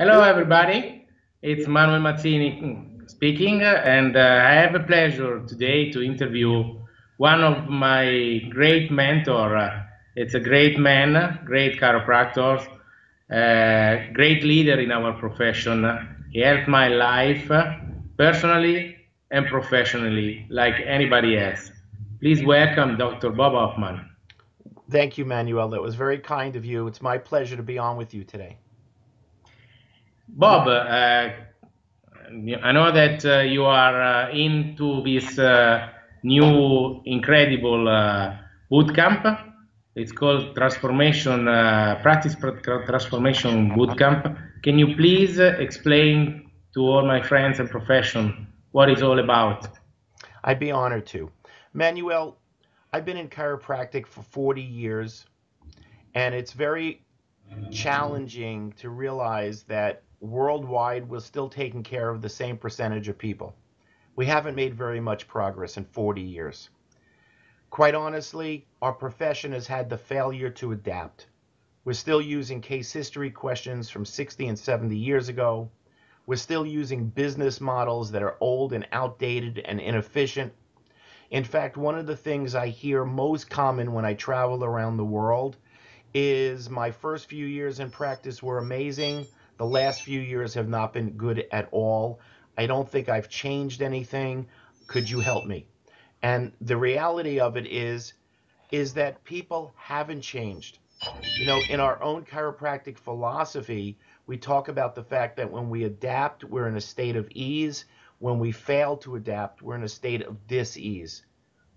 Hello, everybody. It's Manuel Mazzini speaking, and I have a pleasure today to interview one of my great mentor. It's a great man, great chiropractor, great leader in our profession. He helped my life personally and professionally, like anybody else. Please welcome Dr. Bob Hoffman. Thank you, Manuel. That was very kind of you. It's my pleasure to be on with you today. Bob, I know that you are into this new incredible bootcamp. It's called Transformation Bootcamp. Can you please explain to all my friends and profession what it's all about? I'd be honored to. Manuel, I've been in chiropractic for 40 years, and it's very challenging to realize that worldwide we're still taking care of the same percentage of people. We haven't made very much progress in 40 years. Quite honestly, our profession has had the failure to adapt. We're still using case history questions from 60 and 70 years ago. We're still using business models that are old and outdated and inefficient. In fact, one of the things I hear most common when I travel around the world is my first few years in practice were amazing. The last few years have not been good at all. I don't think I've changed anything. Could you help me? And the reality of it is that people haven't changed. In our own chiropractic philosophy, we talk about the fact that when we adapt, we're in a state of ease. When we fail to adapt, we're in a state of dis-ease.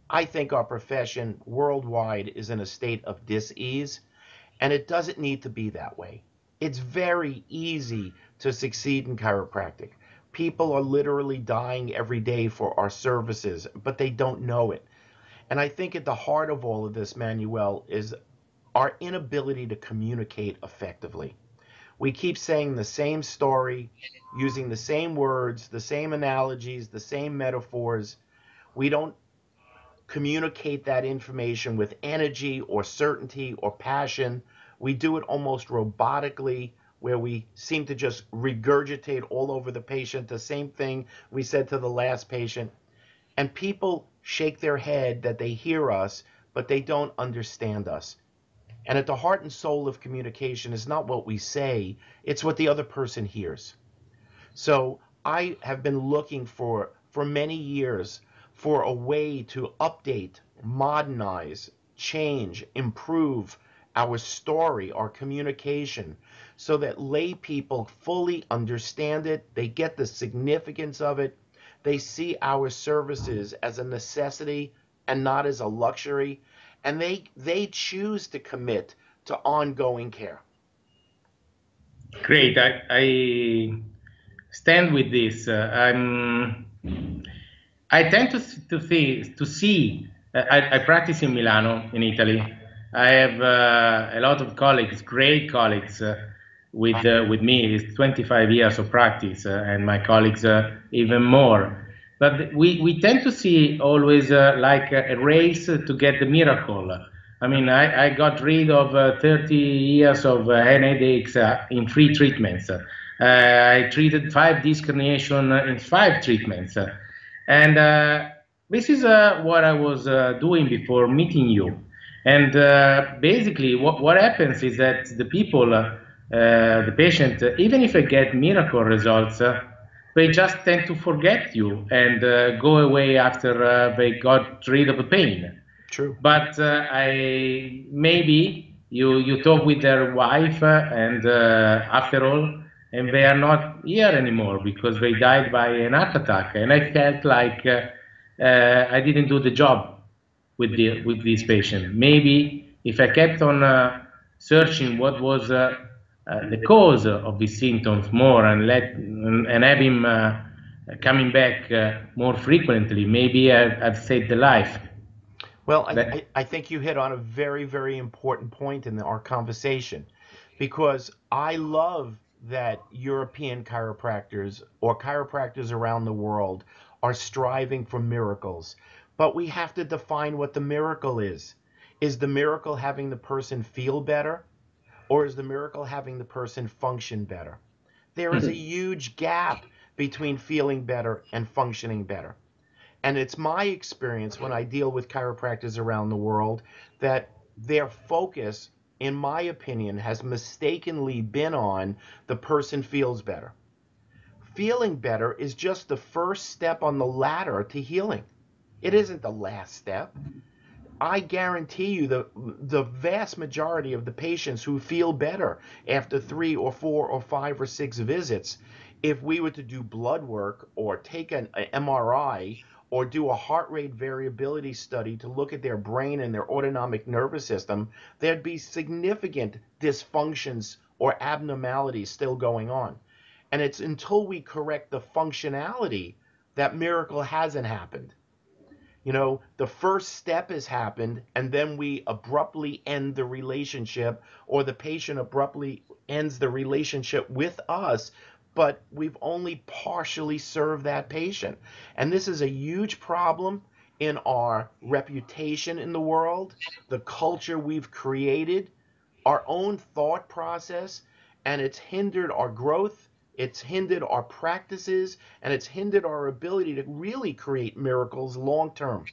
I think our profession worldwide is in a state of dis-ease, and it doesn't need to be that way. It's very easy to succeed in chiropractic. People are literally dying every day for our services, but they don't know it. And I think at the heart of all of this, Manuel, is our inability to communicate effectively. We keep saying the same story, using the same words, the same analogies, the same metaphors. We don't communicate that information with energy or certainty or passion. We do it almost robotically, where we seem to just regurgitate all over the patient the same thing we said to the last patient. And people shake their head that they hear us, but they don't understand us. And at the heart and soul of communication is not what we say, it's what the other person hears. So I have been looking for many years for a way to update, modernize, change, improve our story, our communication, so that lay people fully understand it, they get the significance of it, they see our services as a necessity and not as a luxury, and they choose to commit to ongoing care. Great. I stand with this. I tend to see. I practice in Milano, in Italy. I have a lot of colleagues, great colleagues, with me. It's 25 years of practice, and my colleagues even more. But we tend to see always like a race to get the miracle. I mean, I got rid of 30 years of headaches in 3 treatments. I treated 5 disc herniation in 5 treatments. And this is what I was doing before meeting you. And basically, what happens is that the patient, even if they get miracle results, they just tend to forget you and go away after they got rid of the pain. True. But I maybe you talk with their wife, and after all, and they are not here anymore because they died by an heart attack, and I felt like I didn't do the job with this patient. Maybe if I kept on searching what was the cause of these symptoms more and have him coming back more frequently, maybe I've saved the life. Well, That, I think you hit on a very, very important point in our conversation, because I love that European chiropractors or chiropractors around the world are striving for miracles. But we have to define what the miracle is. Is the miracle having the person feel better, or is the miracle having the person function better? There is a huge gap between feeling better and functioning better. And it's my experience when I deal with chiropractors around the world that their focus, in my opinion, has mistakenly been on the person feels better. Feeling better is just the first step on the ladder to healing. It isn't the last step. I guarantee you the vast majority of the patients who feel better after 3 or 4 or 5 or 6 visits, if we were to do blood work or take an MRI or do a heart rate variability study to look at their brain and their autonomic nervous system, there'd be significant dysfunctions or abnormalities still going on. And it's until we correct the functionality that miracle hasn't happened. You know, the first step has happened, and then we abruptly end the relationship, or the patient abruptly ends the relationship with us, but we've only partially served that patient. And this is a huge problem in our reputation in the world, the culture we've created, our own thought process, and it's hindered our growth, it's hindered our practices, and it's hindered our ability to really create miracles long term.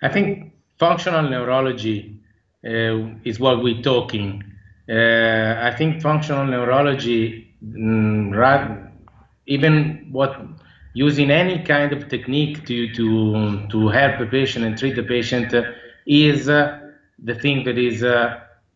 I think functional neurology is what we're talking. I think functional neurology, even what using any kind of technique to help a patient and treat the patient is the thing that is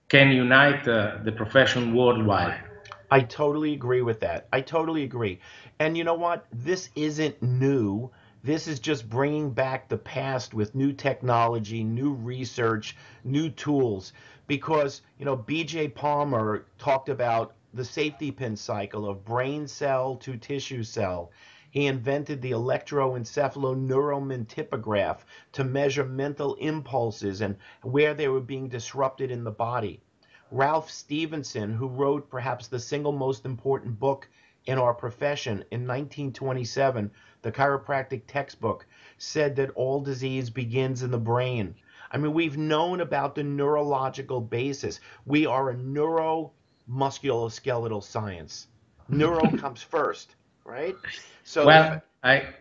can unite the profession worldwide. I totally agree with that. I totally agree. And you know what? This isn't new. This is just bringing back the past with new technology, new research, new tools. Because, you know, BJ Palmer talked about the safety pin cycle of brain cell to tissue cell. He invented the electroencephaloneuromentipograph to measure mental impulses and where they were being disrupted in the body. Ralph Stevenson, who wrote perhaps the single most important book in our profession in 1927, the chiropractic textbook, said that all disease begins in the brain. I mean, we've known about the neurological basis. We are a neuromusculoskeletal science. Neuro comes first, right? So Well, I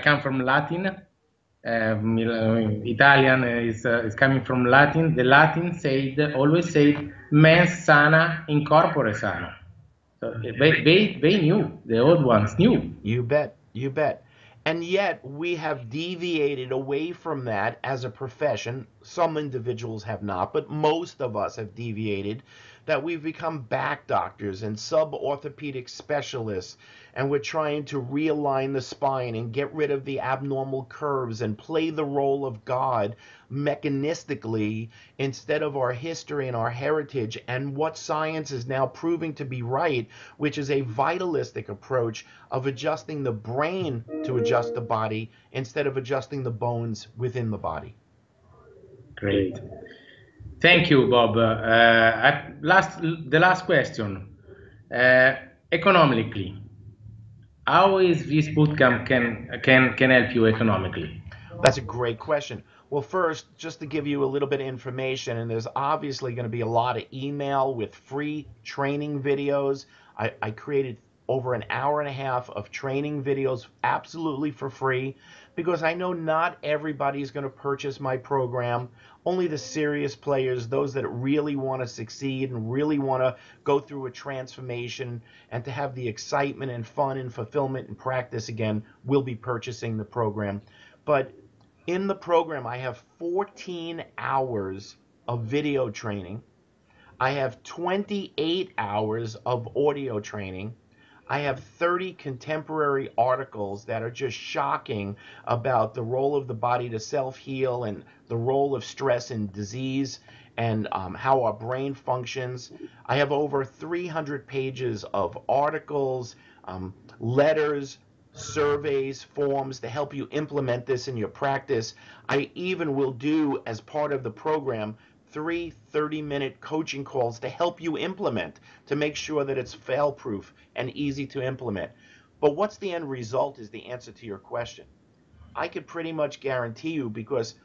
come from Latin. Italian is coming from Latin. The Latin always said mens sana in corpore sano. So they knew, the old ones knew. You bet. You bet. And yet we have deviated away from that as a profession. Some individuals have not, but most of us have deviated, that we've become back doctors and sub-orthopedic specialists, and we're trying to realign the spine and get rid of the abnormal curves and play the role of God mechanistically instead of our history and our heritage and what science is now proving to be right, which is a vitalistic approach of adjusting the brain to adjust the body instead of adjusting the bones within the body. Great. Thank you, Bob. The last question. Economically, how is this bootcamp can help you economically? That's a great question. Well, first, just to give you a little bit of information, and there's obviously going to be a lot of email with free training videos. I created over an hour and a half of training videos absolutely for free because I know not everybody is going to purchase my program. Only the serious players, those that really want to succeed and really want to go through a transformation and to have the excitement and fun and fulfillment and practice again, will be purchasing the program. But in the program, I have 14 hours of video training. I have 28 hours of audio training. I have 30 contemporary articles that are just shocking about the role of the body to self-heal and the role of stress and disease and how our brain functions. I have over 300 pages of articles, letters, surveys, forms to help you implement this in your practice. I even will do, as part of the program, 3 30-minute coaching calls to help you implement, to make sure that it's fail-proof and easy to implement. But what's the end result is the answer to your question. I could pretty much guarantee you, because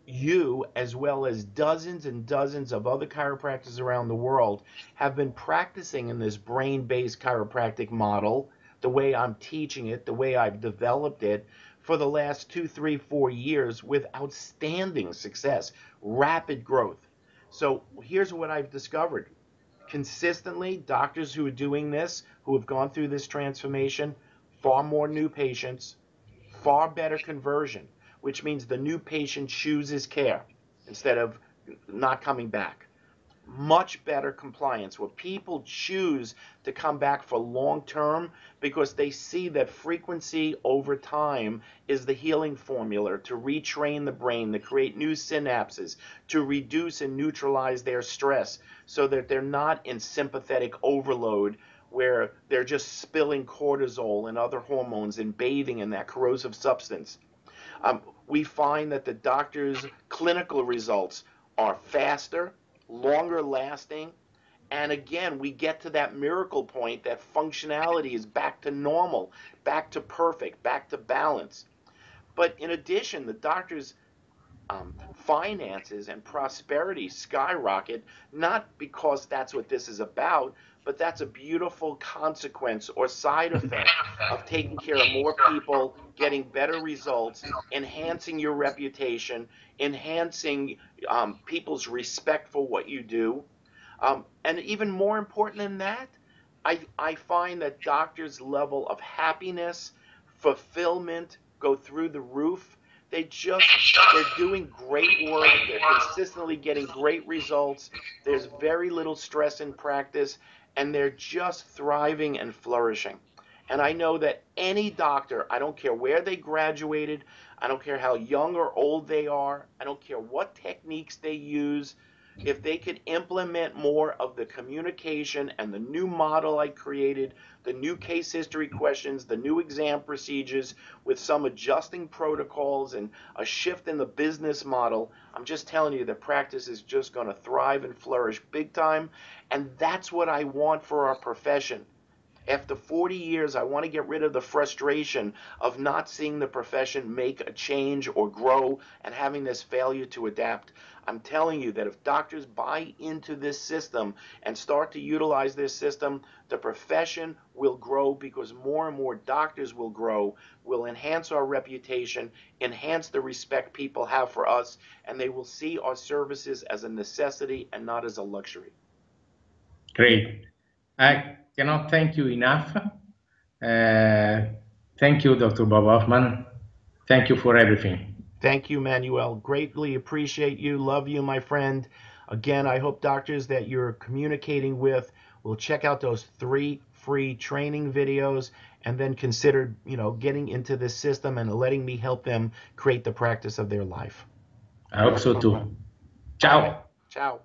you, as well as dozens and dozens of other chiropractors around the world, have been practicing in this brain-based chiropractic model, the way I'm teaching it, the way I've developed it, for the last 2, 3, 4 years with outstanding success, rapid growth. So here's what I've discovered. Consistently, doctors who are doing this, who have gone through this transformation, far more new patients, far better conversion, which means the new patient chooses care instead of not coming back. Much better compliance, where people choose to come back for long term because they see that frequency over time is the healing formula to retrain the brain, to create new synapses, to reduce and neutralize their stress so that they're not in sympathetic overload where they're just spilling cortisol and other hormones and bathing in that corrosive substance. We find that the doctor's clinical results are faster, longer lasting, and again, we get to that miracle point that functionality is back to normal, back to perfect, back to balance. But in addition, the doctor's finances and prosperity skyrocket, not because that's what this is about, but that's a beautiful consequence or side effect of taking care of more people, getting better results, enhancing your reputation, enhancing people's respect for what you do. And even more important than that, I find that doctors' level of happiness, fulfillment go through the roof. They're doing great work. They're consistently getting great results. There's very little stress in practice, and they're just thriving and flourishing. And I know that any doctor, I don't care where they graduated, I don't care how young or old they are, I don't care what techniques they use, if they could implement more of the communication and the new model I created, the new case history questions, the new exam procedures with some adjusting protocols and a shift in the business model, I'm just telling you the practice is just going to thrive and flourish big time. And that's what I want for our profession. After 40 years, I want to get rid of the frustration of not seeing the profession make a change or grow and having this failure to adapt. I'm telling you that if doctors buy into this system and start to utilize this system, the profession will grow because more and more doctors will grow, will enhance our reputation, enhance the respect people have for us, and they will see our services as a necessity and not as a luxury. Great. I cannot thank you enough. Thank you, Dr. Bob Hoffman. Thank you for everything. Thank you, Manuel. Greatly appreciate you. Love you, my friend. Again, I hope doctors that you're communicating with will check out those 3 free training videos and then consider, getting into this system and letting me help them create the practice of their life. I hope so too. Ciao. Ciao.